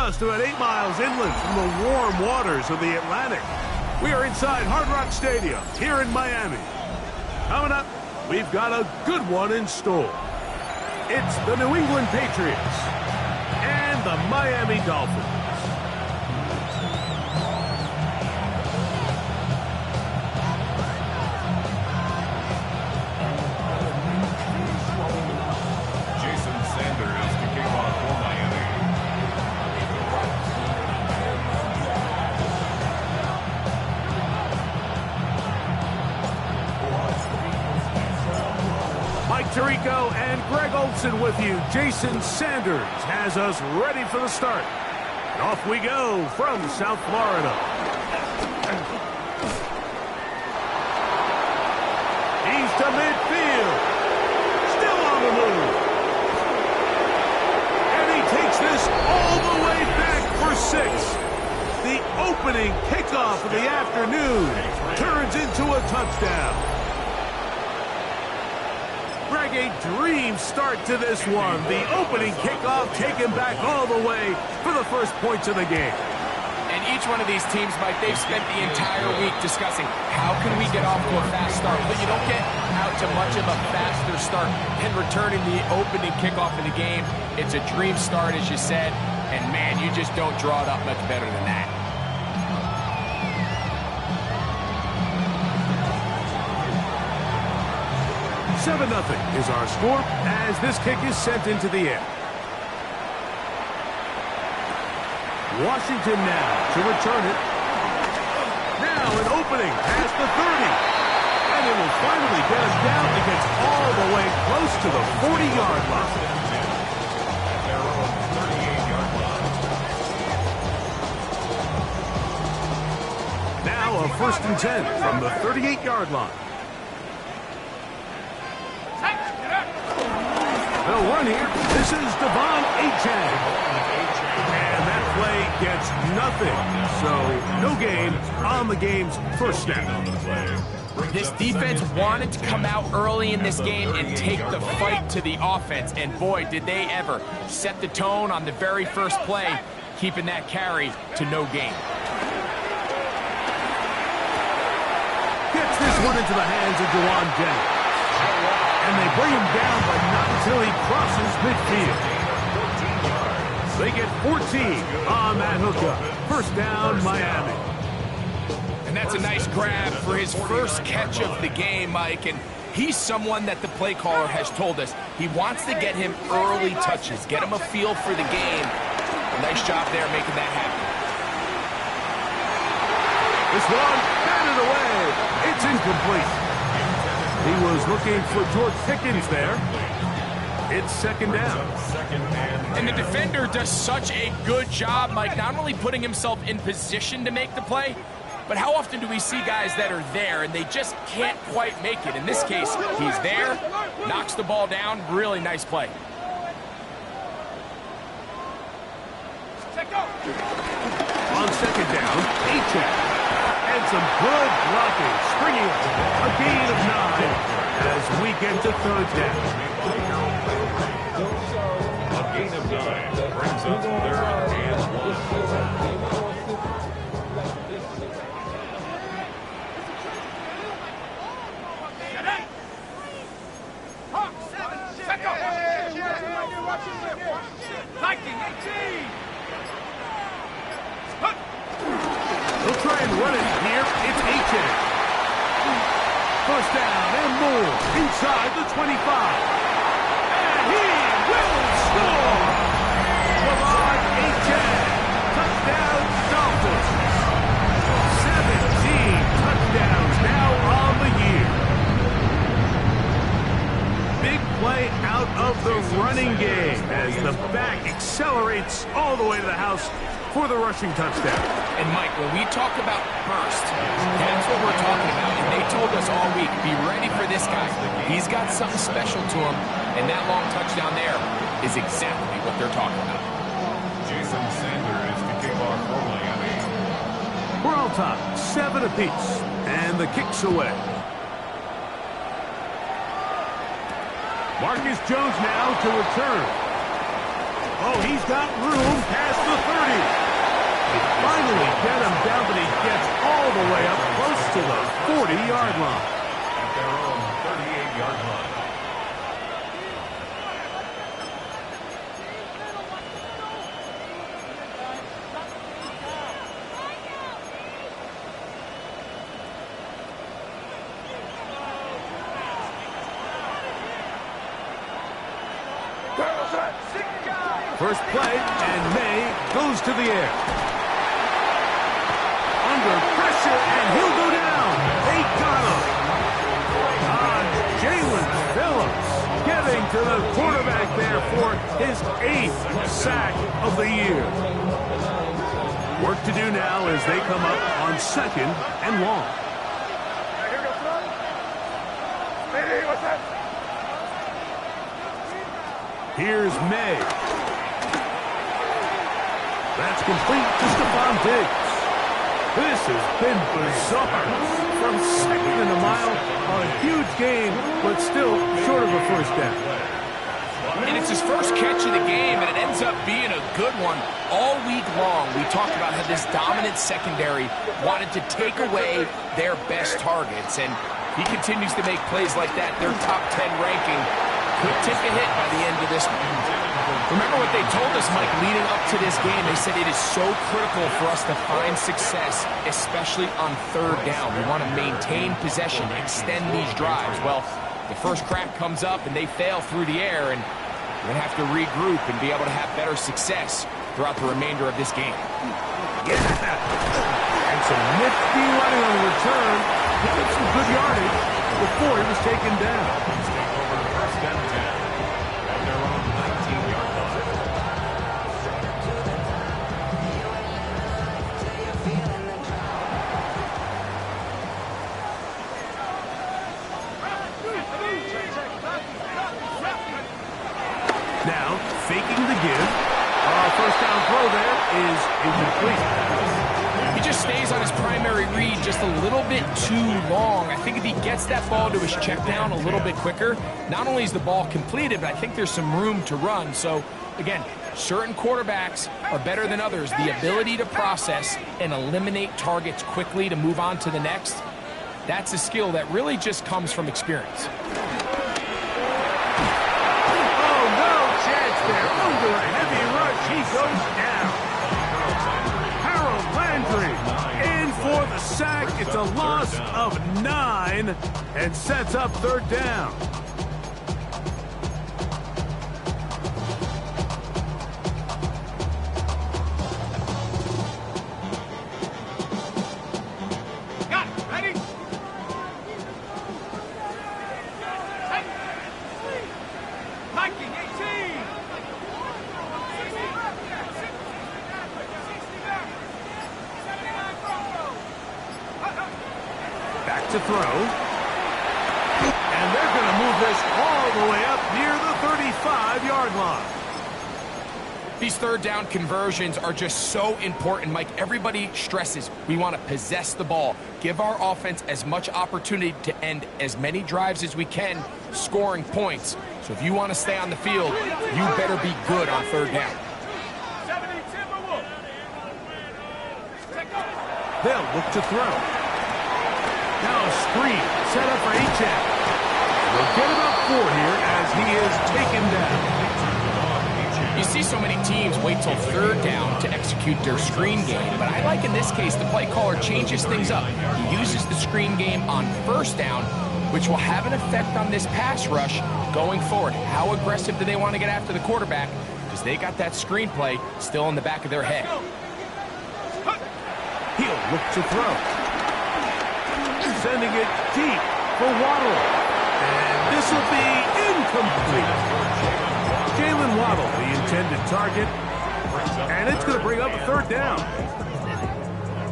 just about 8 miles inland from the warm waters of the Atlantic. We are inside Hard Rock Stadium here in Miami. Coming up, we've got a good one in store. It's the New England Patriots and the Miami Dolphins. Tirico and Greg Olson with you. Jason Sanders has us ready for the start. And off we go from South Florida. He's to midfield. Still on the move. And he takes this all the way back for 6. The opening kickoff of the afternoon turns into a touchdown. Greg, a dream start to this one. The opening kickoff taken back all the way for the first points of the game. And each one of these teams, Mike, they've spent the entire week discussing how can we get off to a fast start. But you don't get out to much of a faster start than returning the opening kickoff of the game. It's a dream start, as you said. And, man, you just don't draw it up much better than that. Nothing is our score as this kick is sent into the air. Washington now to return it. Now an opening past the 30. And it will finally get us down. It gets all the way close to the 40-yard line. Now a 1st and 10 from the 38-yard line. They'll run here. This is Devon Achane. And that play gets nothing. So no gain on the game's first snap. This defense wanted to come out early in this game and take the fight to the offense. And boy, did they ever set the tone on the very first play, keeping that carry to no gain. Gets this one into the hands of Juwan Jennings. And they bring him down, but not until he crosses midfield. They get 14 on that hookup. First down, Miami. And that's a nice grab for his first catch of the game, Mike. And he's someone that the play caller has told us he wants to get him early touches, get him a feel for the game. A nice job there making that happen. This one, batted away. It's incomplete. He was looking for George Pickens there. It's 2nd down. And the defender does such a good job, Mike, not only putting himself in position to make the play, but how often do we see guys that are there and they just can't quite make it? In this case, he's there, knocks the ball down, really nice play. On 2nd down, Achane. And some good blocking, springing up a gain of 9 as we get to 3rd down. A gain of 9 brings up 3rd and 1. They'll try and run it here. It's Achane. 1st down and more inside the 25. And he will score. Devon Achane. Touchdown Dolphins. 17 touchdowns now on the year. Big play out of the running game as the back accelerates all the way to the house for the rushing touchdown. And Mike, when we talk about burst, that's what we're talking about. And they told us all week, be ready for this guy. He's got something special to him, and that long touchdown there is exactly what they're talking about. Jason Sanders to kick off for Miami. We're all tied, 7 apiece, and the kick's away. Marcus Jones now to return. Oh, he's got room past the 30. They finally get him down, but he gets all the way up close to the 40-yard line. At their own 38-yard line. First play, and May goes to the air. Under pressure, and he'll go down. They got him. Jalen Phillips getting to the quarterback there for his 8th sack of the year. Work to do now as they come up on 2nd and long. Here's May. That's complete to Stephon Diggs. This has been bizarre. From 2nd and a mile, a huge gain, but still short of a first down. And it's his first catch of the game, and it ends up being a good one. All week long, we talked about how this dominant secondary wanted to take away their best targets, and he continues to make plays like that. Their top 10 ranking could take a hit by the end of this one. Remember what they told us, Mike, leading up to this game. They said it is so critical for us to find success, especially on 3rd down. We want to maintain possession, extend these drives. Well, the first crack comes up and they fail through the air, and we're going to have to regroup and be able to have better success throughout the remainder of this game. Yeah. And some nifty running on the return. He took some good yardage before he was taken down. Take over the 1st and 10 at their own 19-yard line. Now, faking the give. First down throw there is incomplete. He just stays on his primary read just a little bit too long. I think if he gets that ball to his check down a little bit quicker, not only is the ball completed, but I think there's some room to run. So, again, certain quarterbacks are better than others. The ability to process and eliminate targets quickly to move on to the next, that's a skill that really just comes from experience. Under a heavy rush, he goes down. Harold Landry in for the sack. It's a loss of 9 and sets up 3rd down. To throw. And they're going to move this all the way up near the 35-yard line. These 3rd down conversions are just so important, Mike. Everybody stresses we want to possess the ball, give our offense as much opportunity to end as many drives as we can, scoring points. So if you want to stay on the field, you better be good on 3rd down. They'll look to throw. Now a screen set up for H.M. We'll get about 4 here as he is taken down. You see so many teams wait till 3rd down to execute their screen game, but I like in this case the play caller changes things up. He uses the screen game on 1st down, which will have an effect on this pass rush going forward. How aggressive do they want to get after the quarterback? Because they got that screen play still in the back of their head. He'll look to throw. Sending it deep for Waddle. And this will be incomplete. Jalen Waddle, the intended target. And it's going to bring up a 3rd down.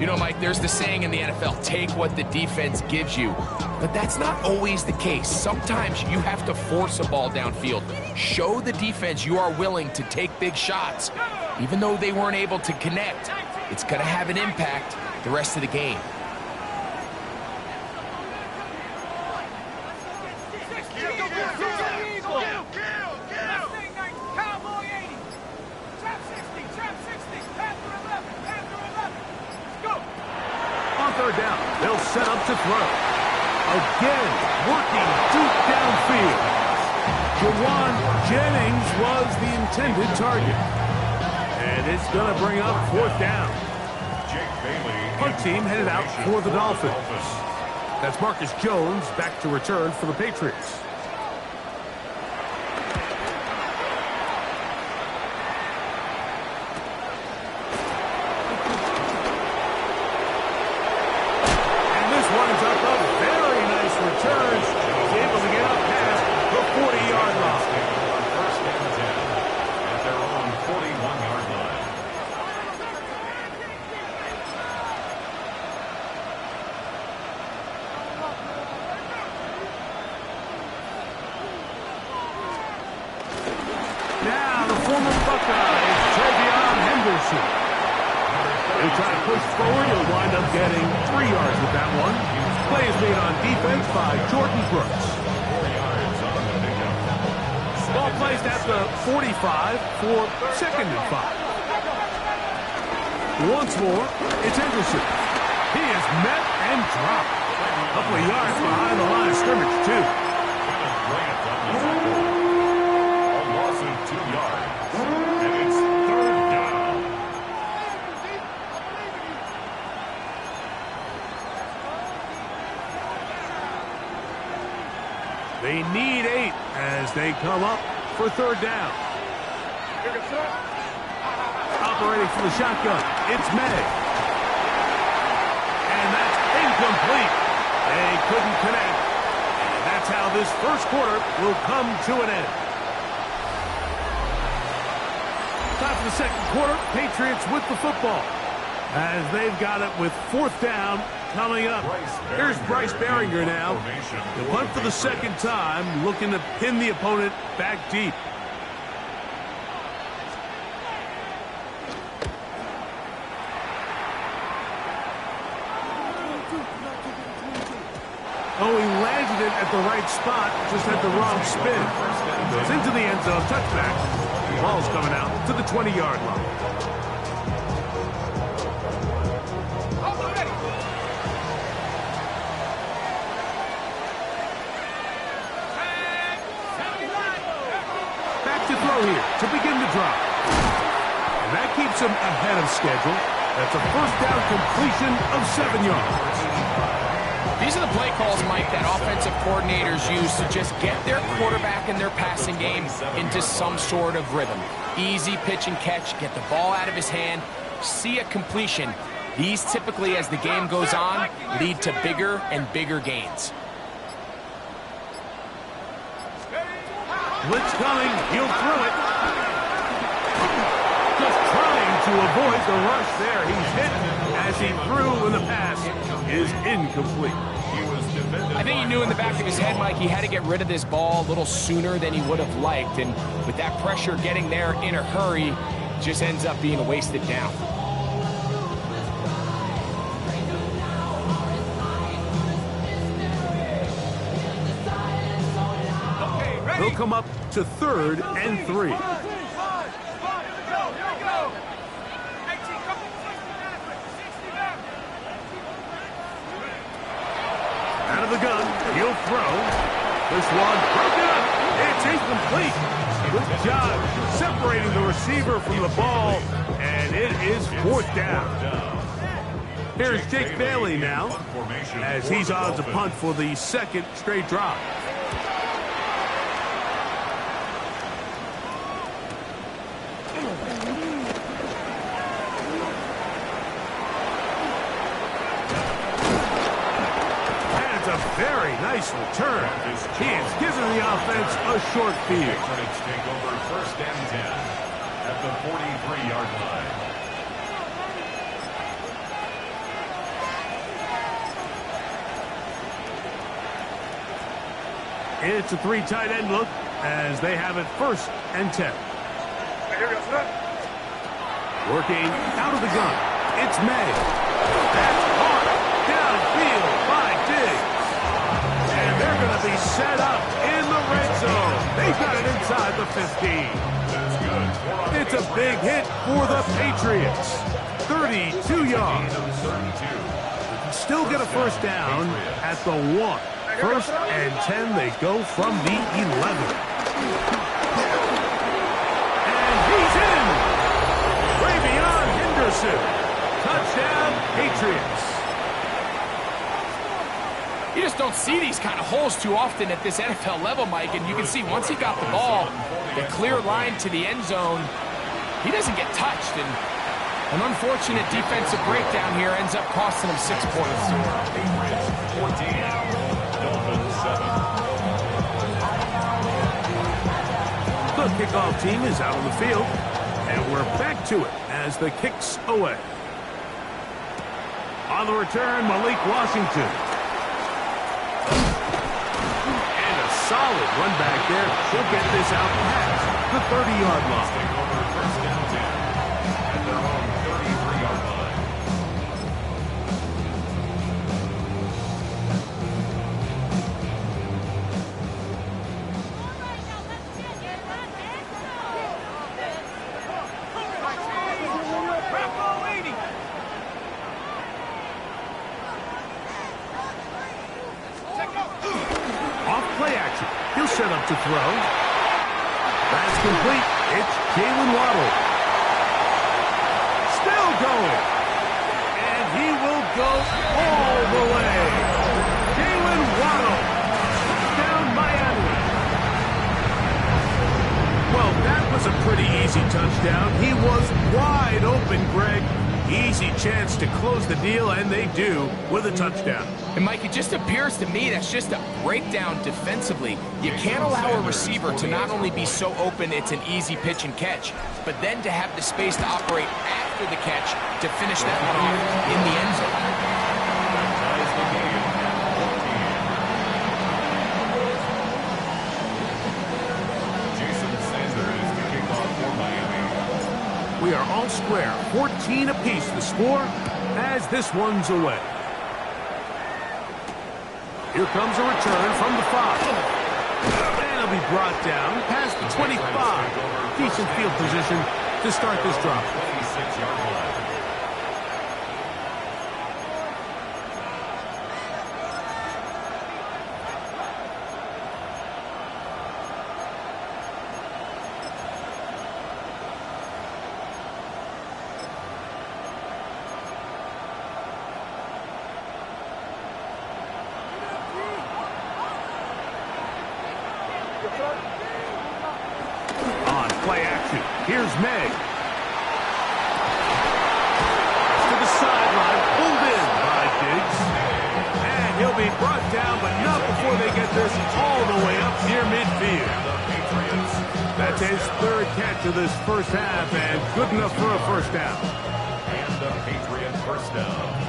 You know, Mike, there's the saying in the NFL, take what the defense gives you. But that's not always the case. Sometimes you have to force a ball downfield. Show the defense you are willing to take big shots. Even though they weren't able to connect, it's going to have an impact the rest of the game. third down. They'll set up to throw. Again, working deep downfield. Jawan Jennings was the intended target. And it's going to bring up fourth down. Punt team headed out for the Dolphins. That's Marcus Jones back to return for the Patriots. And this winds up a very nice return. He's able to get up past the 40-yard line. First and 10 at their own 41-yard line. Now the former Buckeye is Travion Henderson. He'll try to push forward. He'll wind up getting 3 yards with that one. Play is made on defense by Jordan Brooks. Ball placed at the 45 for second and 5. Once more, it's Henderson. He is met and dropped. A couple of yards behind the line of scrimmage, too. A loss of 2 yards. And it's third down. They need 8 as they come up for third down. Operating from the shotgun, it's May. And that's incomplete. They couldn't connect. And that's how this first quarter will come to an end. Time for the second quarter. Patriots with the football as they've got it with fourth down coming up. Here's Bryce Behringer now. The punt for the second time, looking to pin the opponent back deep. Oh, he landed it at the right spot, just had the wrong spin. Goes into the end zone, touchback. The ball's coming out to the 20-yard line. Back to throw here to begin the drive. And that keeps him ahead of schedule. That's a first down completion of 7 yards. These are the play calls, Mike, that offensive coordinators use to just get their quarterback and their passing game into some sort of rhythm. Easy pitch and catch, get the ball out of his hand, see a completion. These typically, as the game goes on, lead to bigger and bigger gains. Blitz coming, he'll throw it. Just trying to avoid the rush there. He's hit as he threw when the pass is incomplete. I think he knew in the back of his head, Mike, he had to get rid of this ball a little sooner than he would have liked. And with that pressure getting there in a hurry, just ends up being a wasted down. They'll come up to 3rd and 3. Out of the gun, he'll throw. This one broken up. It's incomplete. Good job separating the receiver from the ball, and it is 4th down. Here's Jake Bailey now, as he's on to punt for the second straight drive. Very nice return. He is giving the offense a short field. Patriots take over first and 10 at the 43-yard line. It's a 3 tight end look as they have it 1st and 10. Working out of the gun. It's May. That's hard. Downfield by Diggs. And they're going to be set up in the red zone. They've got it inside the 15. That's good. It's a big hit for the Patriots. 32 yards. still get a first down at the 1. First and 10, they go from the 11. And he's in! Ravion Henderson. Touchdown, Patriots. You just don't see these kind of holes too often at this NFL level, Mike, and you can see once he got the ball, the clear line to the end zone, he doesn't get touched, and an unfortunate defensive breakdown here ends up costing him 6 points. Patriots 14, Dolphins 7. The kickoff team is out on the field, and we're back to it as the kick's away. On the return, Malik Washington. And a solid run back there. He'll get this out past the 30-yard line. Take over first down 10 at their own 33-yard line. Play action. He'll set up to throw. That's complete. It's Jalen Waddle. Still going. And he will go all the way. Jalen Waddle. Down Miami. Well, that was a pretty easy touchdown. He was wide open, Greg. Easy chance to close the deal, and they do with a touchdown. And Mike, it just appears to me that's just a breakdown defensively. You can't allow a receiver to not only be so open it's an easy pitch and catch, but then to have the space to operate after the catch to finish that one off in the end zone. Ties the game at 14. Jason Sanders to kick off for Miami. We are all square, 14 apiece the score as this one's away. Here comes a return from the 5. And it'll be brought down past the 25. Decent field position to start this drive. 26-yard line. On play action, here's May. To the sideline, pulled in by Diggs. And he'll be brought down, but not before they get this all the way up near midfield. That's his 3rd catch of this first half, and good enough for a first down. And the Patriots first down.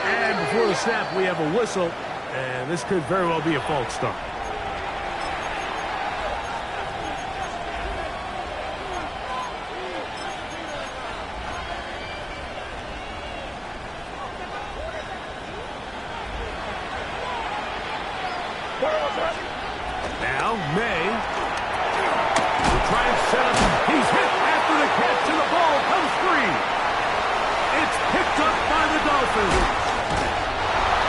And before the snap, we have a whistle, and this could very well be a false start. Now, May will try and set up. He's hit after the catch, and the ball comes free. It's picked up by the Dolphins.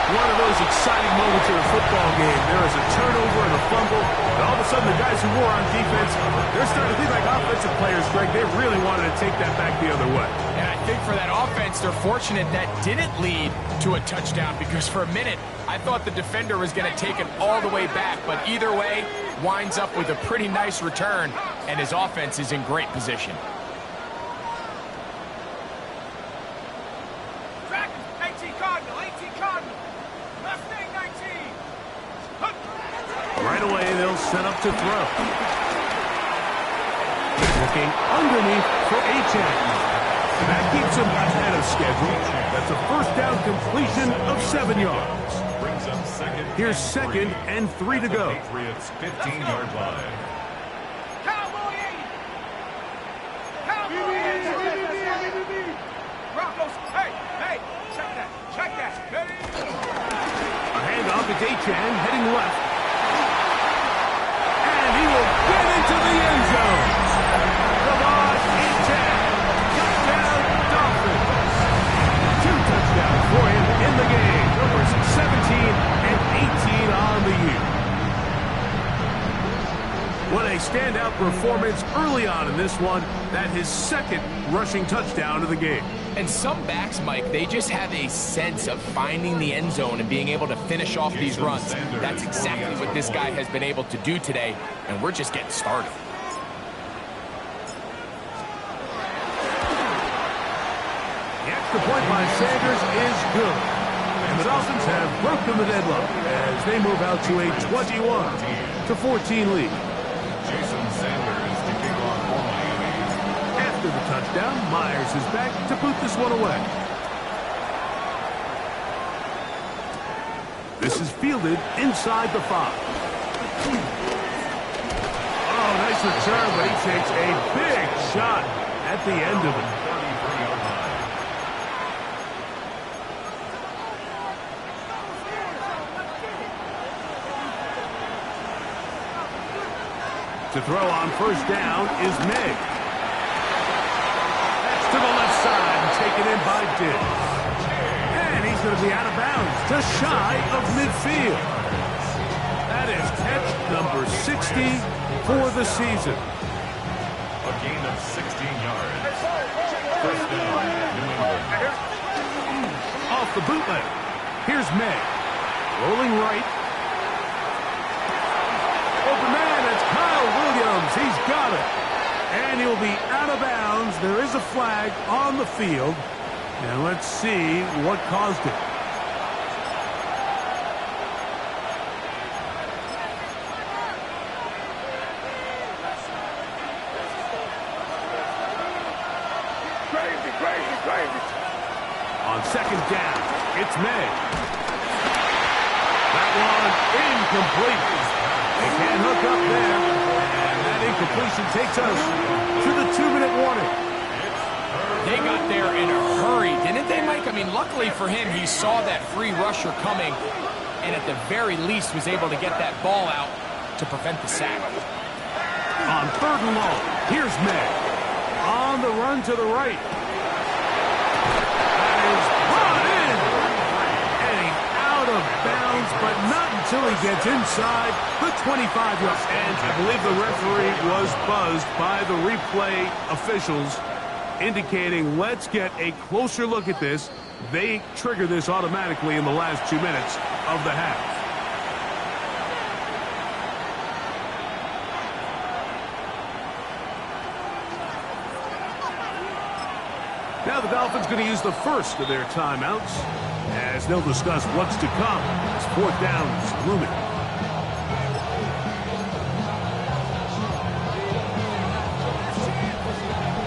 One of those exciting moments in a football game. There is a turnover and a fumble, and all of a sudden the guys who were on defense, they're starting to think like offensive players, Greg. They really wanted to take that back the other way. And I think for that offense, they're fortunate that didn't lead to a touchdown, because for a minute, I thought the defender was going to take it all the way back. But either way, winds up with a pretty nice return, and his offense is in great position. Right away, they'll set up to throw. Looking underneath for Achane. That keeps him ahead of schedule. That's a first down completion of 7 yards. Brings up second. Here's 2nd and 3 to go. Patriots 15-yard line. A handoff, it's Achane heading left. And he will get into the end zone. The ball performance early on in this one. That his second rushing touchdown of the game. And some backs, Mike, they just have a sense of finding the end zone and being able to finish off these runs. That's exactly what this guy has been able to do today, and we're just getting started. The extra point by Sanders is good. And the Dolphins have broken the deadlock as they move out to a 21-14 lead. Jason Sanders to kick off for Miami. After the touchdown, Myers is back to boot this one away. This is fielded inside the 5. Oh, nice return, but he takes a big shot at the end of it. To throw on first down is May. That's to the left side and taken in by Diggs. And he's going to be out of bounds, just shy of midfield. That is catch number 60 for the season. A gain of 16 yards. First down, New England. Off the bootleg. Here's May. Rolling right. Open man, it's Kyle Williams. He's got it. And he'll be out of bounds. There is a flag on the field. And let's see what caused it. Crazy. On second down, it's May. That one incomplete. They can't hook up there. And that incompletion takes us to the 2-minute warning. They got there in a hurry, didn't they, Mike? I mean, luckily for him, he saw that free rusher coming and at the very least was able to get that ball out to prevent the sack. On third and long, here's May. On the run to the right. That is brought in. And he's out of bounds, but not until he gets inside the 25-yard. And I believe the referee was buzzed by the replay officials, indicating let's get a closer look at this. They trigger this automatically in the last 2 minutes of the half. Now the Dolphins going to use the first of their timeouts as they'll discuss what's to come as fourth down is looming.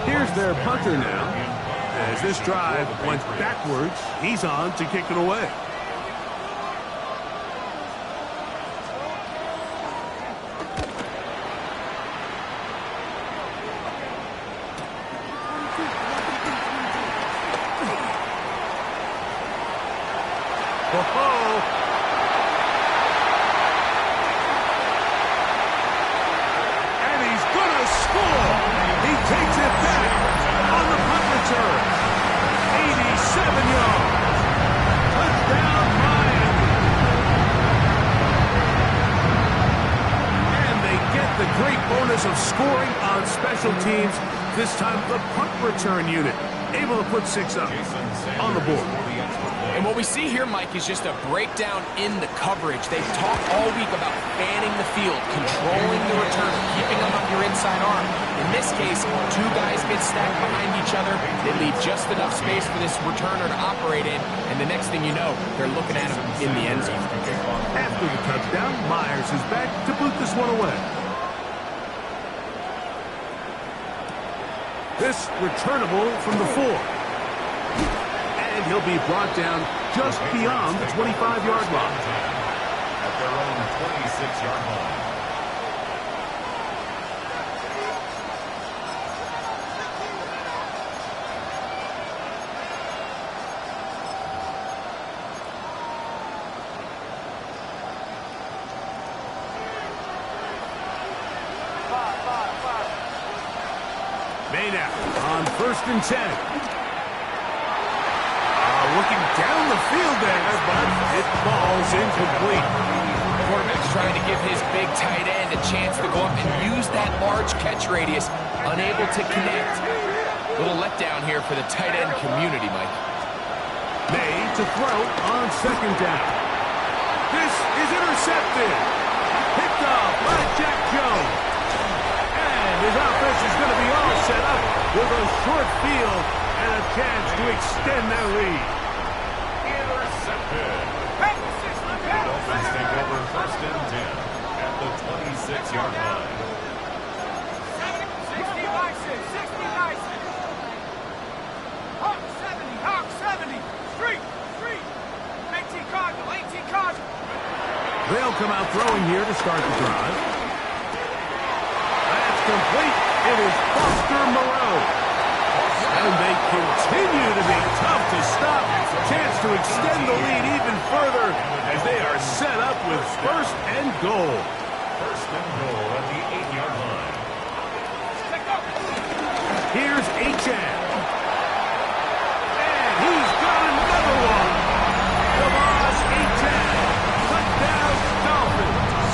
Here's their punter now. As this drive went backwards, he's on to kick it away. And he's going to score. He takes it back on the punt return. 87 yards. Touchdown, Miami. And they get the great bonus of scoring on special teams. This time the punt return unit able to put 6 up on the board. And what we see here, Mike, is just a breakdown in the coverage. They've talked all week about fanning the field, controlling the return, keeping them on your inside arm. In this case, 2 guys get stacked behind each other. They leave just enough space for this returner to operate in, and the next thing you know, they're looking at him in the end zone. After the touchdown, Myers is back to boot this one away. This returnable from the 4. And he'll be brought down just beyond the 25-yard line. At their own 26-yard line. Maynard on 1st and 10. Looking down the field there, but it falls incomplete. Quarterback's trying to give his big tight end find a chance to go up and use that large catch radius. Unable to connect. Little letdown here for the tight end community, Mike. Made to throw on second down. This is intercepted. Picked off by Jack Jones. And his offense is going to be all set up with a short field and a chance to extend their lead. Intercepted. Dolphins take over first and 10 at the 26-yard line. 60 license, 60 license. Hawk 70, street, 18 Cardinal, 18 Cardinal. They'll come out throwing here to start the drive. That's complete. It is Foster Moreau. And they continue to be tough to stop. Chance to extend the lead even further as they are set up with first and goal. First and goal at the 8-yard line. Here's Achane. And he's got another one. Lamaz Achane. Touchdown Dolphins.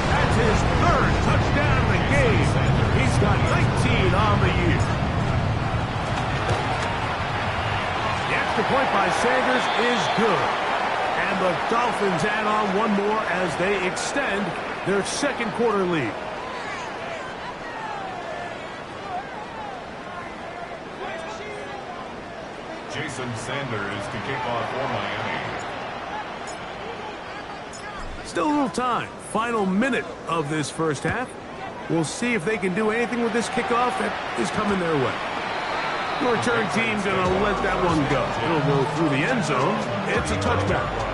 That's his third touchdown of the game. He's got 19 on the year. The extra point by Sanders is good. And the Dolphins add on one more as they extend their second quarter lead. Jason Sanders to kick off for Miami. Still a little time. Final minute of this first half. We'll see if they can do anything with this kickoff that is coming their way. The return team going to let that one go. It'll go through the end zone. It's a touchback.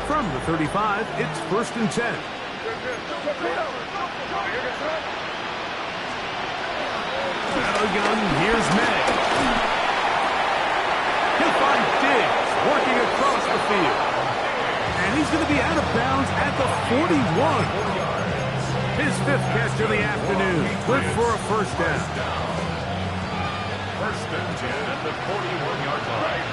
From the 35, it's first and 10. Gun, here's May. He'll find Diggs working across the field. And he's going to be out of bounds at the 41. His fifth catch of the afternoon. Good for a first down. First and 10 at the 41-yard line.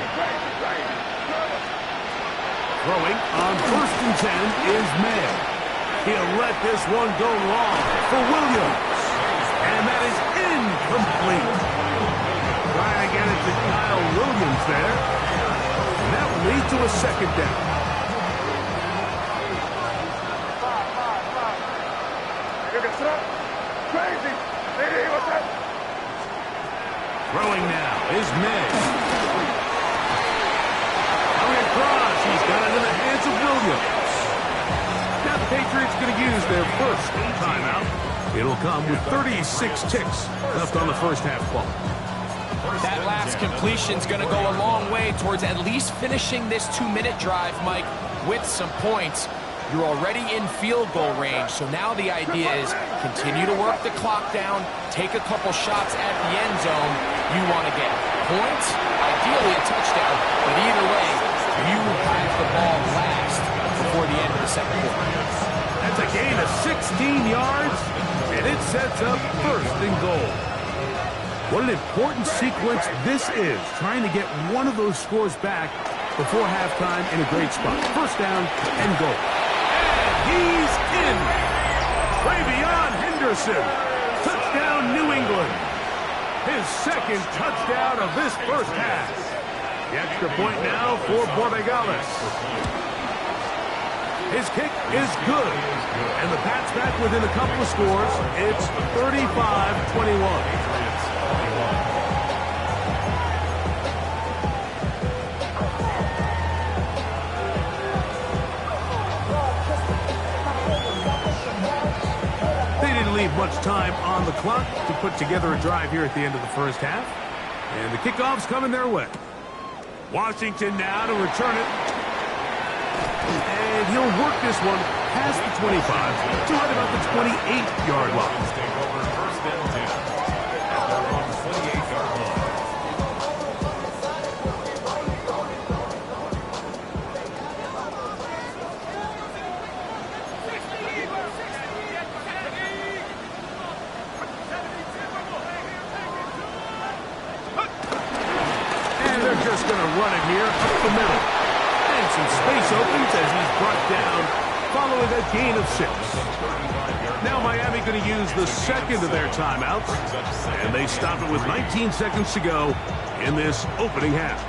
Throwing on first and 10 is May. He'll let this one go long for Williams. And that is incomplete. Trying to get it to Kyle Williams there. And that will lead to a second down. Throwing now is May. Coming across, he's got it in the hands of Williams. Now the Patriots going to use their first timeout. It'll come with 36 ticks left on the first half clock. That last completion's going to go a long way towards at least finishing this 2-minute drive, Mike, with some points. You're already in field goal range, so now the idea is continue to work the clock down, take a couple shots at the end zone. You want to get points, ideally a touchdown, but either way, you have the ball last before the end of the second quarter. That's a gain of 16 yards, and it sets up first and goal. What an important sequence this is, trying to get one of those scores back before halftime in a great spot. First down and goal. And he's in. Travion Henderson. Touchdown, New England. His second touchdown of this first half. The extra point now for Borregales. His kick is good. And the Pats back within a couple of scores. It's 35-21. They didn't leave much time on the clock to put together a drive here at the end of the first half. And the kickoff's coming their way. Washington now to return it. And he'll work this one past the 25 to right about the 28-yard line. Take over first and 10 at their own 28-yard line. going to run it here up the middle. And some space opens as he's brought down following a gain of 6. Now Miami going to use the second of their timeouts. And they stop it with 19 seconds to go in this opening half.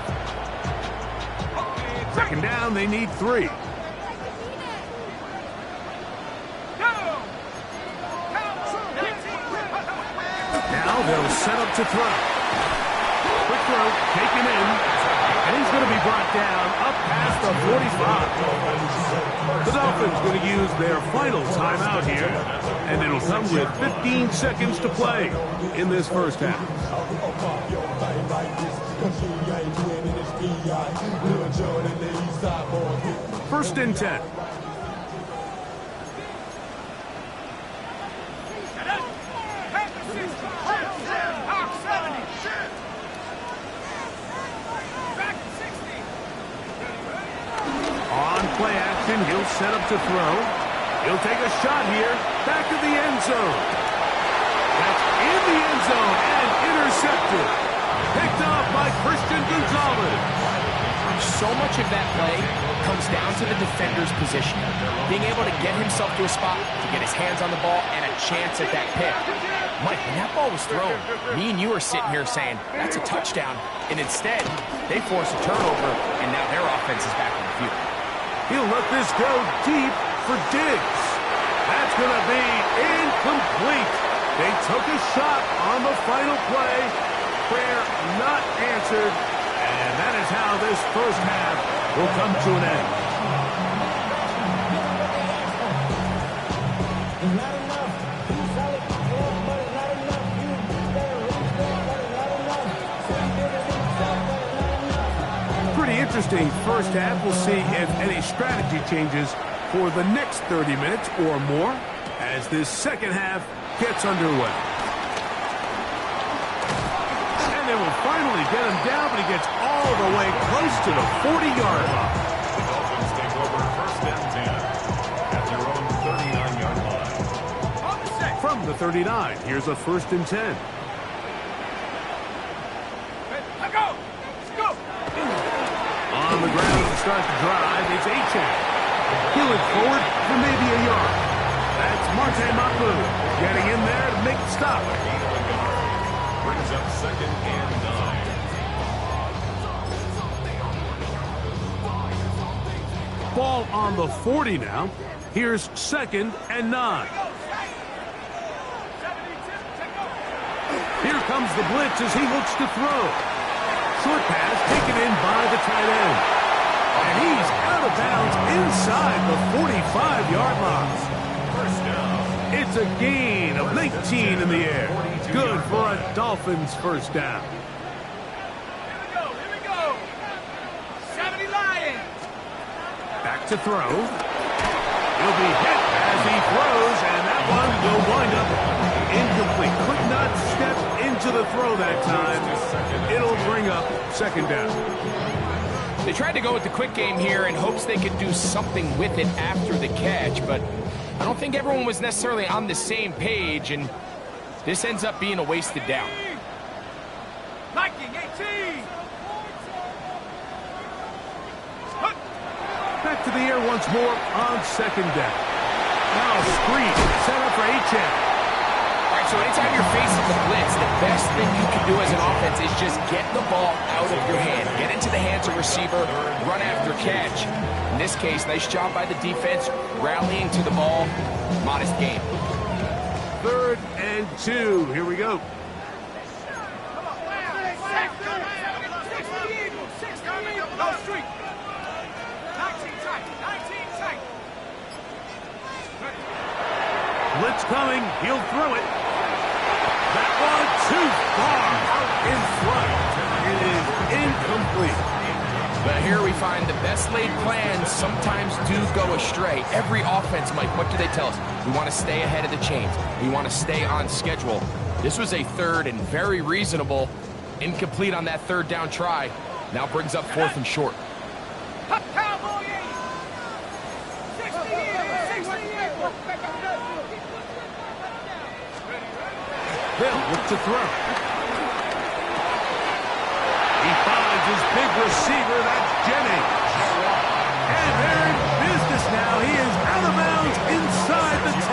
Second down, they need 3. Now they'll set up to throw. Quick throw, taken in, and he's going to be brought down up past the 45. The Dolphins going to use their final timeout here, and it'll come with 15 seconds to play in this first half. First and 10. Play action, he'll set up to throw. He'll take a shot here, back of the end zone. That's in the end zone and intercepted. Picked off by Christian Gonzalez. So much of that play comes down to the defender's position. Being able to get himself to a spot, to get his hands on the ball, and a chance at that pick. Mike, when that ball was thrown, me and you are sitting here saying, that's a touchdown. And instead, they force a turnover, and now their offense is back in the field. He'll let this go deep for Diggs. That's going to be incomplete. They took a shot on the final play. Prayer not answered. And that is how this first half will come to an end. Interesting first half. We'll see if any strategy changes for the next 30 minutes or more as this second half gets underway. And they will finally get him down, but he gets all the way close to the 40-yard line. The Dolphins take over first and 10 at their own 39-yard line. From the 39, here's a first and 10. On the ground to start the drive, it's Achane. He'll forward for maybe a yard. That's Potw getting in there to make the stop. Brings up second and 9. Ball on the 40 now. Here's second and 9. Here comes the blitz as he looks to throw. Short pass taken in by the tight end. And he's out of bounds inside the 45-yard line. First down. It's a gain of 19 in the air. Good for a Dolphins first down. Here we go. 70 Lions. Back to throw. He'll be hit as he throws, and that one will wind up incomplete. Could not step into the throw that time. It'll bring up second down. They tried to go with the quick game here in hopes they could do something with it after the catch, but I don't think everyone was necessarily on the same page, and this ends up being a wasted down. Liking 18. Back to the air once more on second down. Now a screen set up for Achane. All right, so anytime you're facing the blitz, the best thing you can do as an offense is just get the ball out of your hand. Get into the hands of receiver, run after catch. In this case, nice job by the defense, rallying to the ball. Modest game. 3rd and 2. Here we go. Blitz coming. He'll throw it. That one too far out in front. It is incomplete. But here we find the best laid plans sometimes do go astray. Every offense, Mike, what do they tell us? We want to stay ahead of the chains. We want to stay on schedule. This was a third and very reasonable. Incomplete on that third down try. Now brings up 4th and short. They'll look to throw. He finds finds his big receiver. That's Jennings. And they're in business now. He is out of bounds inside the 10.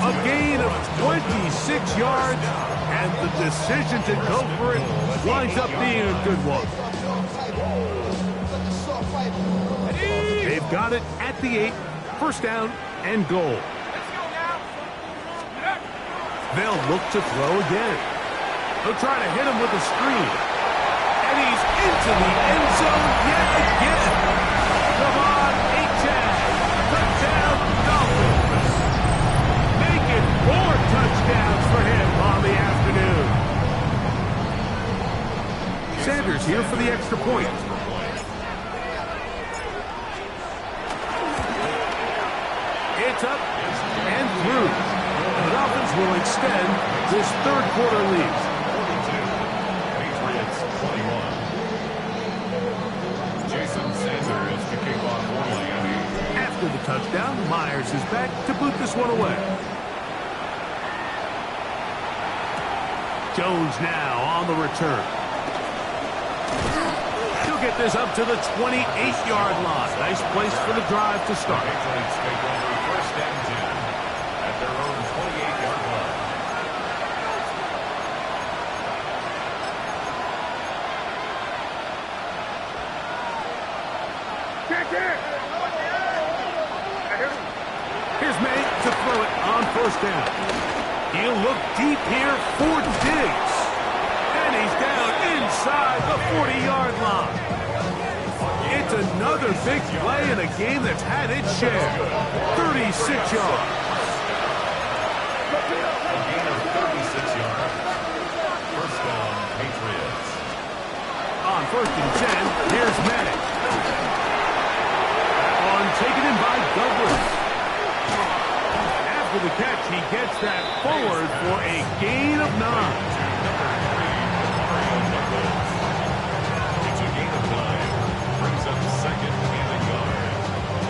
A gain of 26 yards, and the decision to go for it winds up being a good one. They've got it at the 8, first down and goal. They'll look to throw again. They'll try to hit him with a screen. And he's into the end zone yet again. Come on, 8-10. Touchdown, Dolphins. Make it 4 touchdowns for him on the afternoon. Sanders here for the extra point. It's up and through. The Dolphins will extend this third quarter lead. 42. Patriots 21. Jason Sanders to kick off for Miami. After the touchdown, Myers is back to boot this one away. Jones now on the return. He'll get this up to the 28-yard line. Nice place for the drive to start. Patriots take over first and 10 at their own 28-yard line. Here's May to throw it on first down. He'll look deep here for Diggs. And he's down inside the 40-yard line. It's another big play in a game that's had its share. 36 yards. A gain of 36 yards. First down, Patriots. On first and 10, here's May. That one taken in by Douglas. After the catch, he gets that forward for a gain of 9. It's a gain of 9. Brings up second and a yard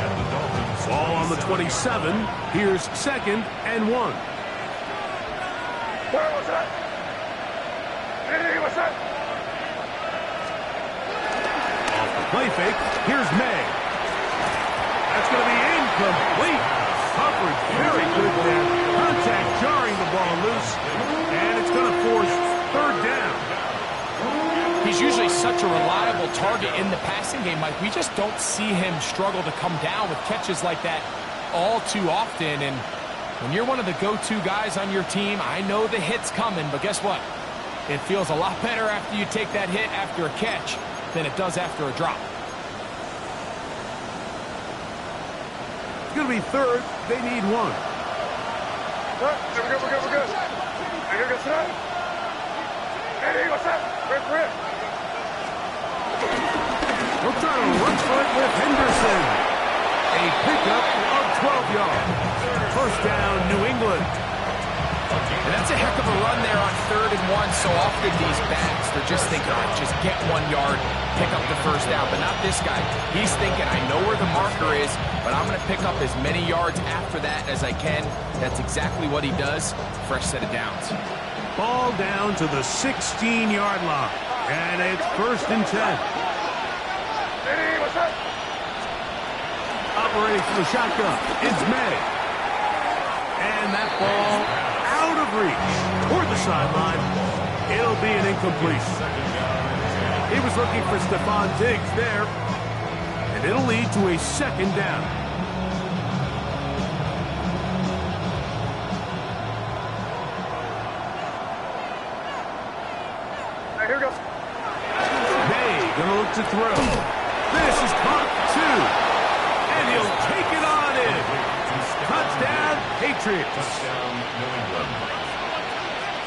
at the Dolphins. Ball on the 27. Here's second and 1. What's that? Hey, what's that? Off the play fake, here's May. That's going to be incomplete. Coverage very good there. Contact jarring the ball loose. And it's going to force third down. He's usually such a reliable target in the passing game, Mike. We just don't see him struggle to come down with catches like that all too often. And when you're one of the go-to guys on your team, I know the hit's coming, but guess what? It feels a lot better after you take that hit after a catch than it does after a drop. It's going to be third. They need 1. We're good. Hey, here goes that. Hey, what's that? Red for it. We'll try to run for it with Henderson. A pickup of 12 yards. First down, New England. And that's a heck of a run there on 3rd and 1. So often these backs, they're just thinking, all right, just get 1 yard, pick up the first down. But not this guy. He's thinking, I know where the marker is, but I'm going to pick up as many yards after that as I can. That's exactly what he does. Fresh set of downs. Ball down to the 16-yard line. And it's first and 10. Hey, what's that? Operating from the shotgun, it's May. And that ball out of reach toward the sideline. It'll be an incompletion. He was looking for Stephon Diggs there. And it'll lead to a second down. Hey, here goes. May gonna look to throw. This is caught 2. And he'll take it on in. Touchdown, Patriots. Touchdown, New England.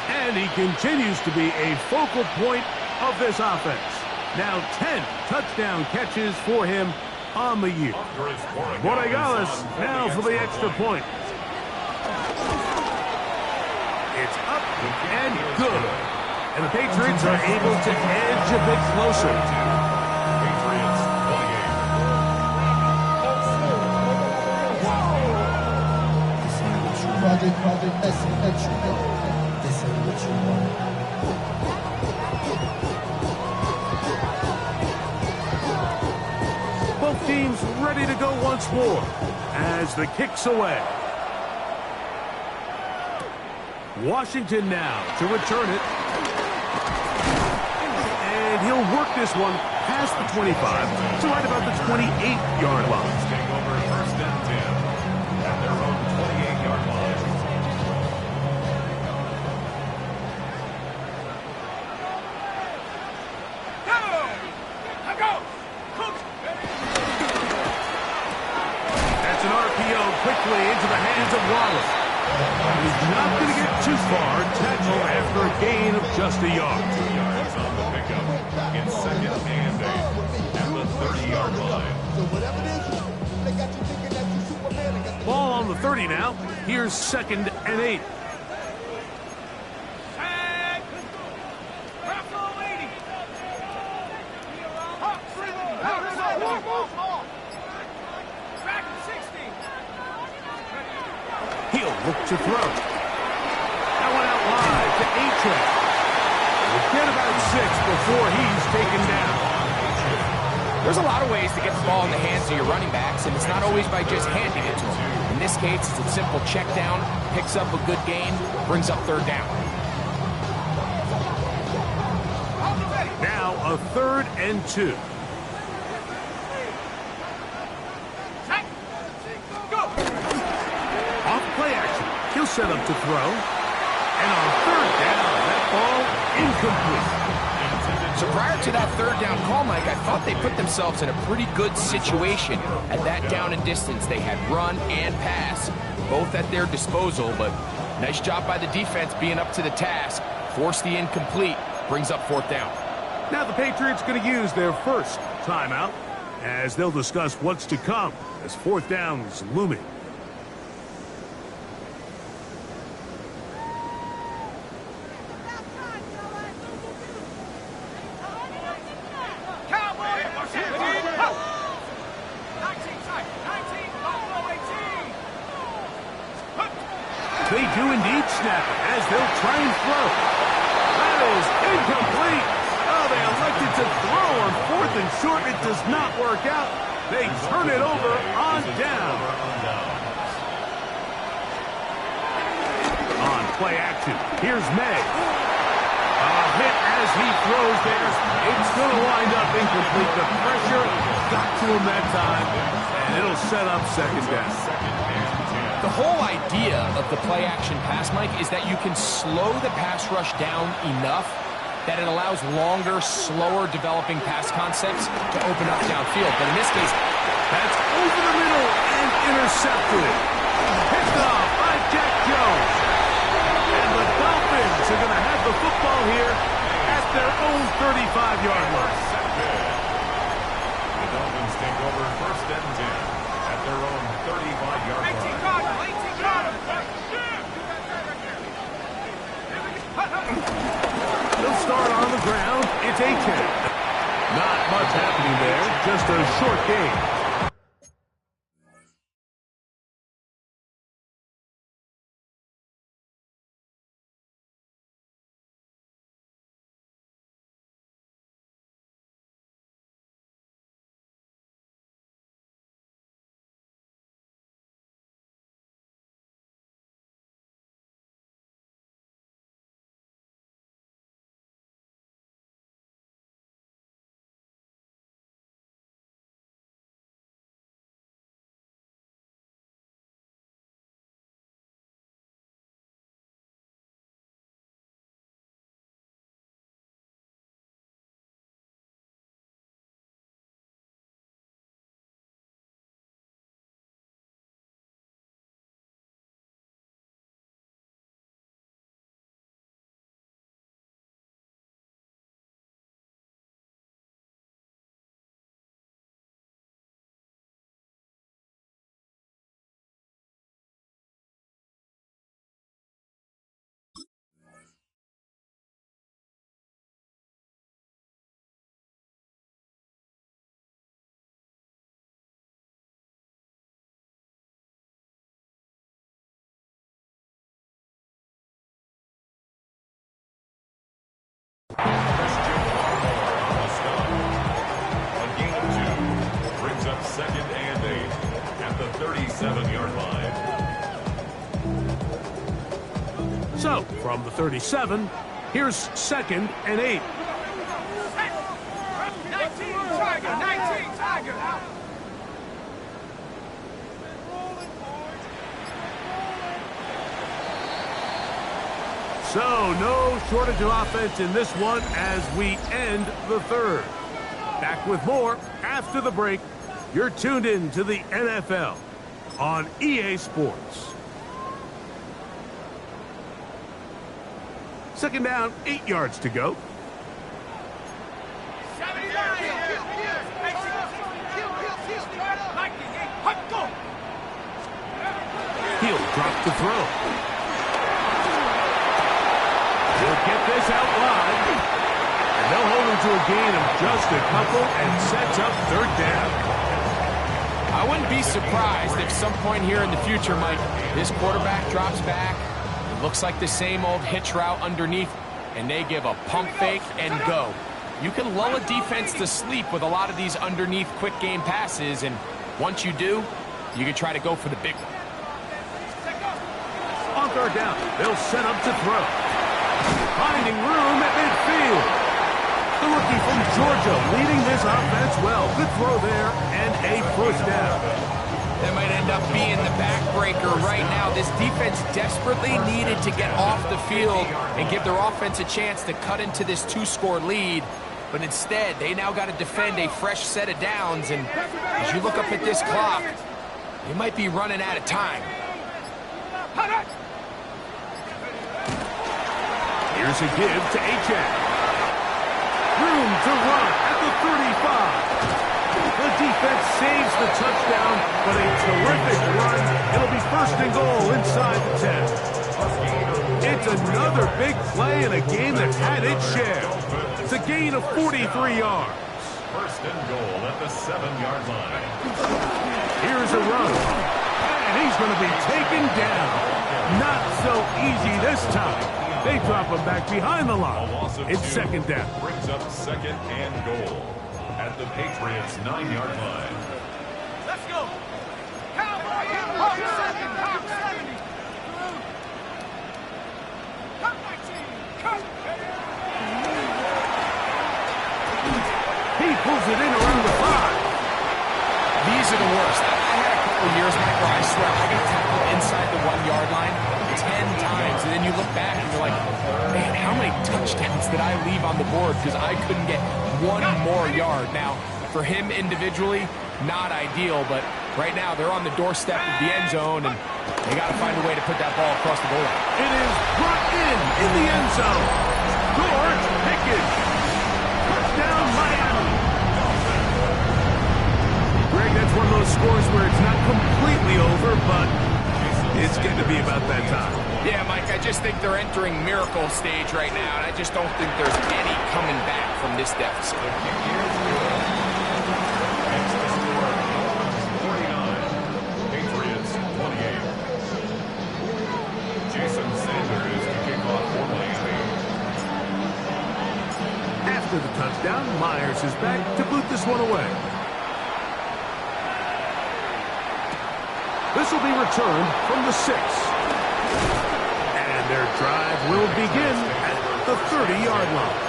And he continues to be a focal point of this offense. Now 10 touchdown catches for him on the year. Borregales now for the extra point. It's up and good. And the Patriots are able to edge a bit closer. Patriots 28. Project, this is what you want. seems ready to go once more as the kick's away. Washington now to return it. And he'll work this one past the 25 to right about the 28-yard line. Take over first and 10 at their own 28-yard line. That's an RPO quickly into the hands of Wallace. He's not going to get too far. Tackle after a gain of just a yard. 2 yards on the pickup. In second and 8 at the 30-yard line. Ball on the 30 now. Here's second and 8. He'll look to throw. That one out wide to A-Track. We'll get about 6 before he's taken down. There's a lot of ways to get the ball in the hands of your running backs, and it's not always by just handing it to them. In this case, it's a simple check down, picks up a good gain, brings up third down. Now a 3rd and 2. Off play action. He'll set up to throw. And on 3rd down, that ball incomplete. So prior to that third down call, Mike, I thought they put themselves in a pretty good situation. At that down and distance, they had run and pass, both at their disposal, but nice job by the defense being up to the task. Forced the incomplete, brings up 4th down. Now the Patriots going to use their first timeout as they'll discuss what's to come as 4th down is looming. They do indeed snap it as they'll try and throw. That is incomplete. Oh, they elected to throw on 4th and short. It does not work out. They turn it over on down. On play action, here's May. A hit as he throws there. It's going to wind up incomplete. The pressure got to him that time, and it'll set up 2nd down. The whole idea of the play-action pass, Mike, is that you can slow the pass rush down enough that it allows longer, slower developing pass concepts to open up downfield. But in this case, that's over the middle and intercepted. Picked off by Jack Jones. And the Dolphins are going to have the football here at their own 35-yard line. The Dolphins take over first and 10 at their own 35-yard line. They'll start on the ground. It's A-10. Not much happening there. Just a short game. 37-yard line. So, from the 37, here's 2nd and 8. 19 Tiger. So, no shortage of offense in this one as we end the 3rd. Back with more after the break. You're tuned in to the NFL on EA Sports. 2nd down, 8 yards to go. He'll drop the throw. He'll get this out wide. And they'll hold him to a gain of just a couple and sets up 3rd down. I wouldn't be surprised if some point here in the future, Mike, this quarterback drops back. It looks like the same old hitch route underneath, and they give a pump fake and go. You can lull a defense to sleep with a lot of these underneath quick game passes, and once you do, you can try to go for the big one. On 3rd down, they'll set up to throw. Finding room at midfield. The rookie from Georgia leading this offense well. Good throw there and a 1st down. That might end up being the backbreaker right now. This defense desperately needed to get off the field and give their offense a chance to cut into this 2-score lead. But instead, they now got to defend a fresh set of downs. And as you look up at this clock, they might be running out of time. Here's a give to Achek. Room to run at the 35. The defense saves the touchdown, but a terrific run. It'll be 1st and goal inside the 10. It's another big play in a game that had its share. It's a gain of 43 yards. 1st and goal at the 7-yard line. Here's a run. And he's going to be taken down. Not so easy this time. They drop him back behind the line. It's 2nd down. Brings up 2nd and goal at the Patriots' 9-yard line. Let's go. Cowboy, Hawk 70. Cut 19. Cut. He pulls it in around the 5. These are the worst. I had a couple years, Mike, where I swear I got tackled inside the 1-yard line 10 times, and then you look back and you're like, man, how many touchdowns did I leave on the board because I couldn't get one more yard? Now, for him individually, not ideal, but right now they're on the doorstep of the end zone, and they got to find a way to put that ball across the goal line. It is brought in the end zone. George Pickens. Touchdown, Miami. Greg, that's one of those scores where it's not completely over, but it's getting to be about that time. Yeah, Mike, I just think they're entering miracle stage right now, and I just don't think there's any coming back from this deficit. It's the score, Dolphins 49, Patriots 28. Jason Sanders to kick off for Miami. After the touchdown, Myers is back to boot this one away. This will be returned from the 6. And their drive will begin at the 30-yard line.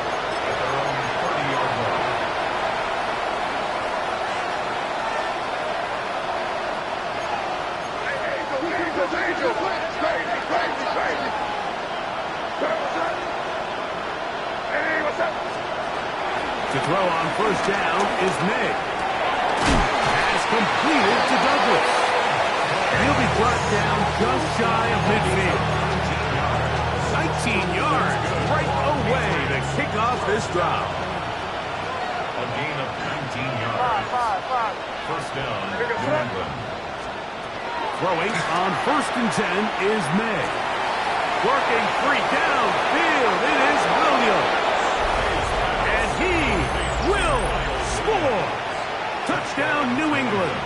At their own 30-yard line. Angel. Crazy. Hey, what's up? To throw on 1st down is May. Pass completed to Douglas. He'll be brought down just shy of midfield. 19 yards right away to kick off this drive. A gain of 19 yards. 1st down, New England. Throwing on 1st and 10 is May. Working free downfield. It is Williams. And he will score. Touchdown, New England.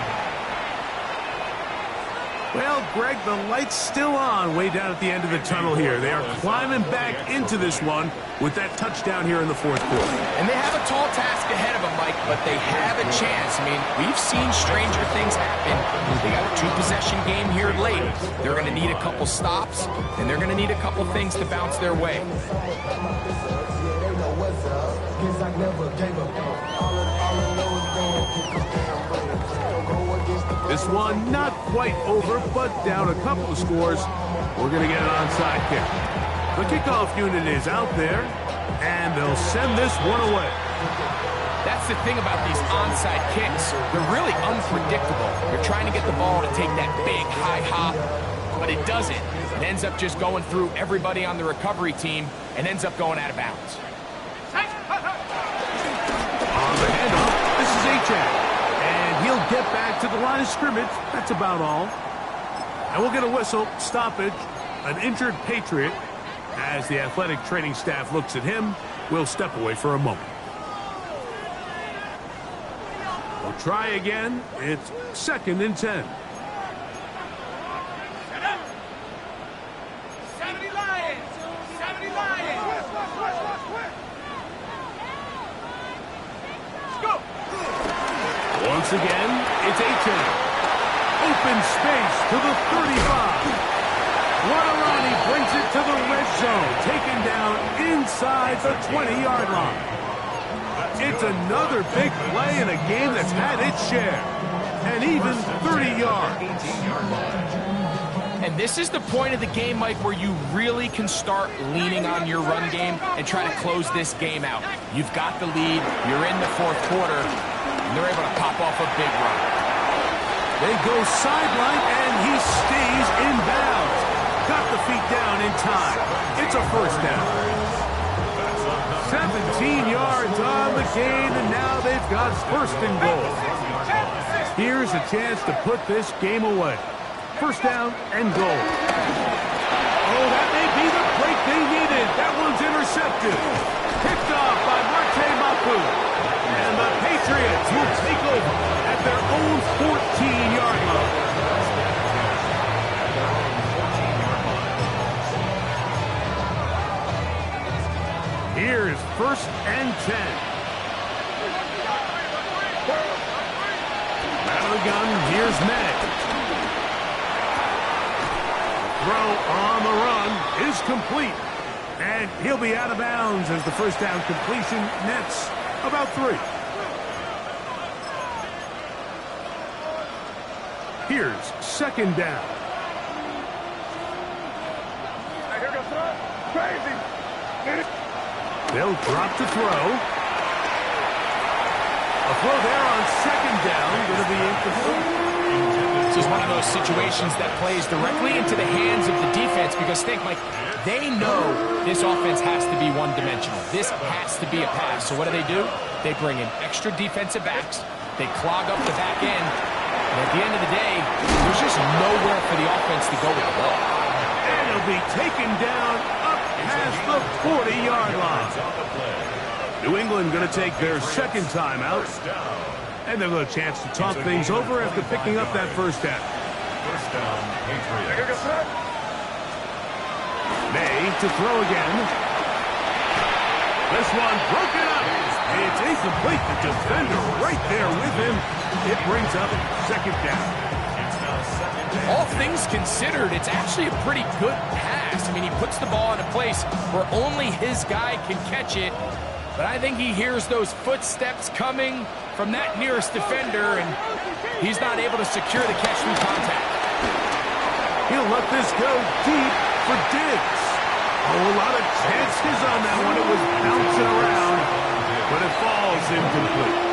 Well, Greg, the light's still on way down at the end of the tunnel here. They are climbing back into this one with that touchdown here in the 4th quarter. And they have a tall task ahead of them, Mike, but they have a chance. I mean, we've seen stranger things happen. They got to two-possession game here late. They're going to need a couple stops, and they're going to need a couple things to bounce their way. This one not quite over, but down a couple of scores. We're going to get an onside kick. The kickoff unit is out there, and they'll send this one away. That's the thing about these onside kicks. They're really unpredictable. You're trying to get the ball to take that big high hop, but it doesn't. It ends up just going through everybody on the recovery team and ends up going out of bounds. On the handoff, this is H.A. And he'll get back to the line of scrimmage. That's about all. And we'll get a whistle, stoppage, an injured Patriot. As the athletic training staff looks at him, we'll step away for a moment. We'll try again. It's 2nd and 10. 70 Lions! 70 Lions! Let's go! Once again, it's H.A. Open space to the 35. Guarani brings it to the red zone, taken down inside the 20-yard line. It's another big play in a game that's had its share, and even 30 yards. And this is the point of the game, Mike, where you really can start leaning on your run game and try to close this game out. You've got the lead, you're in the 4th quarter, and they're able to pop off a big run. They go sideline, and he stays in bounds. Got the feet down in time. It's a first down. 17 yards on the gain, and now they've got 1st and goal. Here's a chance to put this game away. 1st down and goal. Oh, that may be the break they needed. That one's intercepted. Picked off by Potw. And the Patriots will take over at their own 14-yard line. Here's 1st and 10. Out of the gun, here's Meg. Throw on the run is complete. And he'll be out of bounds as the 1st down completion nets about 3. Here's 2nd down. They'll drop to throw. A throw there on 2nd down. Going to be incomplete. This is one of those situations that plays directly into the hands of the defense because think, Mike, they know this offense has to be one-dimensional. This has to be a pass. So what do? They bring in extra defensive backs. They clog up the back end. And at the end of the day, there's just nowhere for the offense to go with the ball. And it'll be taken down up past the 40-yard line. New England going to take their 2nd timeout. And they'll get a chance to talk things over after picking up that 1st down. 1st down, Patriots. May to throw again. This one broken up. It's incomplete. The defender right there with him. It brings up 2nd down. All things considered, it's actually a pretty good pass. I mean, he puts the ball in a place where only his guy can catch it. But I think he hears those footsteps coming from that nearest defender, and he's not able to secure the catch through contact. He'll let this go deep for Diggs. Oh, a lot of chances on that one. It was bouncing around, but it falls incomplete.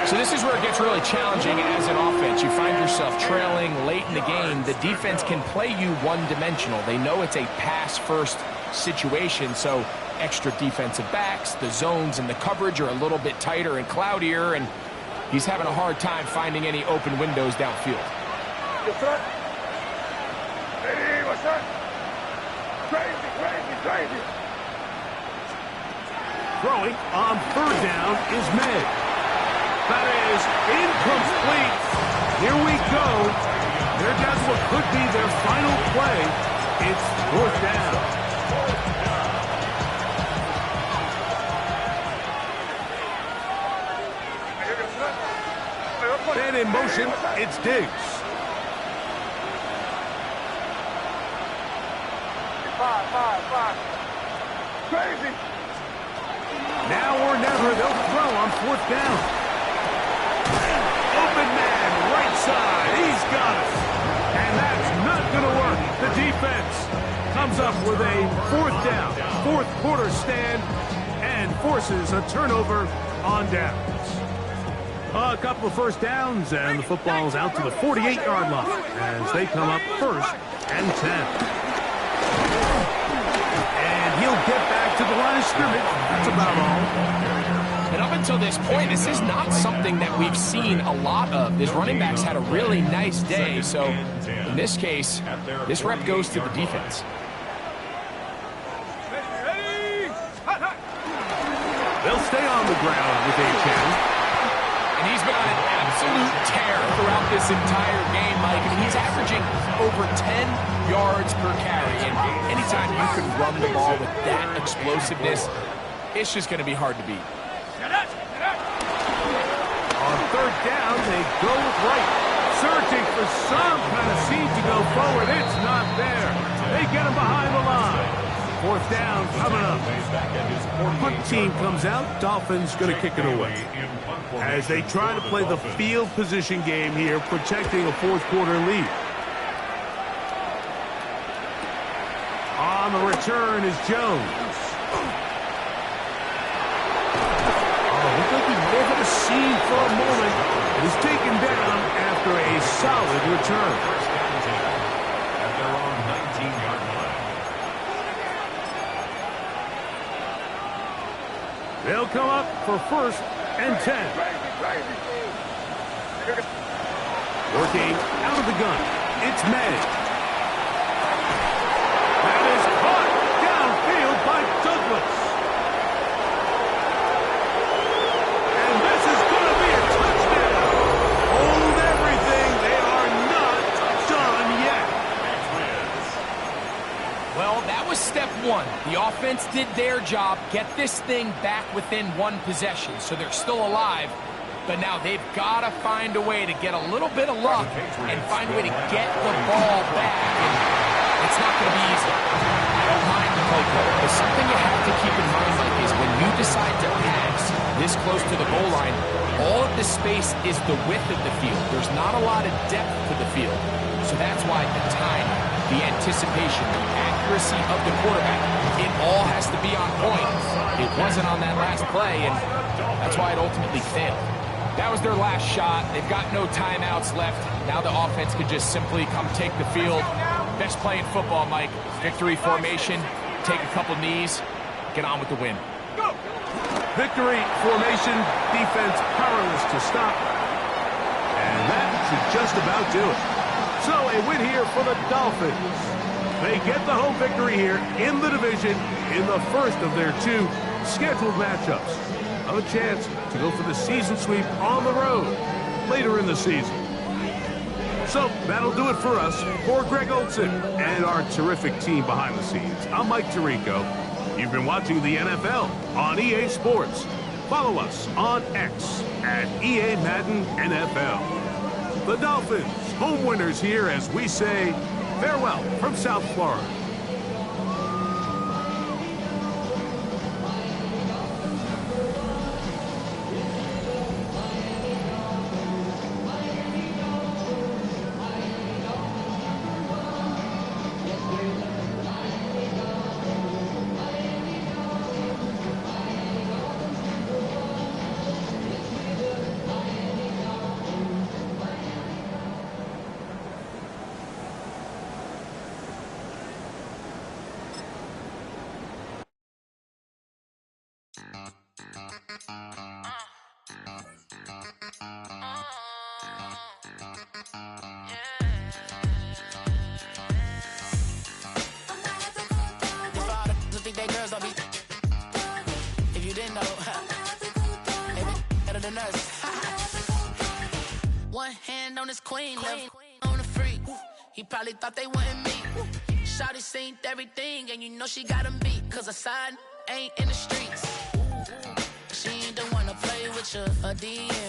So this is where it gets really challenging as an offense. You find yourself trailing late in the game. The defense can play you one-dimensional. They know it's a pass-first situation, so extra defensive backs, the zones and the coverage are a little bit tighter and cloudier, and he's having a hard time finding any open windows downfield. Hey, what's that? Crazy. Throwing on 3rd down is May. That is incomplete. Here we go. They're down to what could be their final play. It's 4th down. And in motion, it's Diggs. Crazy. Now or never, they'll throw on 4th down. Open man, right side. He's got it. And that's not going to work. The defense comes up with a 4th down, 4th quarter stand, and forces a turnover on downs. A couple of first downs, and the football's out to the 48-yard line as they come up 1st and 10. And he'll get back to the line of scrimmage. That's about all. And up until this point, this is not something that we've seen a lot of. This running back's had a really nice day, so in this case, this rep goes to the defense. They'll stay on the ground with a 10. And he's been on an absolute tear throughout this entire game, Mike. I mean, he's averaging over 10 yards per carry. And anytime you can run the ball with that explosiveness, it's just going to be hard to beat. On 3rd down, they go with right. Searching for some kind of seam to go forward. It's not there. They get him behind the line. 4th down coming up. Punt team comes out. Dolphins going to kick it away. As they try to play the field position game here, protecting a 4th quarter lead. On the return is Jones. Looked like he may have had a seam for a moment. It is taken down after a solid return. At their own 19-yard line. They'll come up for 1st and 10. Working out of the gun. It's Manning. That is caught downfield by Douglas. And this is going to be a touchdown. Hold everything. They are not done yet. Well, that was step 1. The offense did their job, get this thing back within 1 possession, so they're still alive. But now they've got to find a way to get a little bit of luck and find a way to get the ball back. And it's not going to be easy. I don't mind the play call, but something you have to keep in mind, Mike, is when you decide to pass this close to the goal line, all of the space is the width of the field. There's not a lot of depth to the field. So that's why the time, the anticipation, the accuracy of the quarterback, it all has to be on point. It wasn't on that last play, and that's why it ultimately failed. That was their last shot. They've got no timeouts left. Now the offense could just simply come take the field. Best play in football, Mike. Victory formation, take a couple knees, get on with the win. Victory formation, defense powerless to stop. And that should just about do it. So a win here for the Dolphins. They get the home victory here in the division in the first of their 2 scheduled matchups. Have a chance to go for the season sweep on the road later in the season. So that'll do it for us. For Greg Olson and our terrific team behind the scenes, I'm Mike Tirico. You've been watching the NFL on EA Sports. Follow us on X at EA Madden NFL. The Dolphins, home winners here as we say farewell from South Florida. One hand on his queen, left on a freak. He probably thought they wouldn't meet. Shawty seen everything, and you know she got him beat. Cause her side ain't in the streets. She ain't the one to play with you, a DM.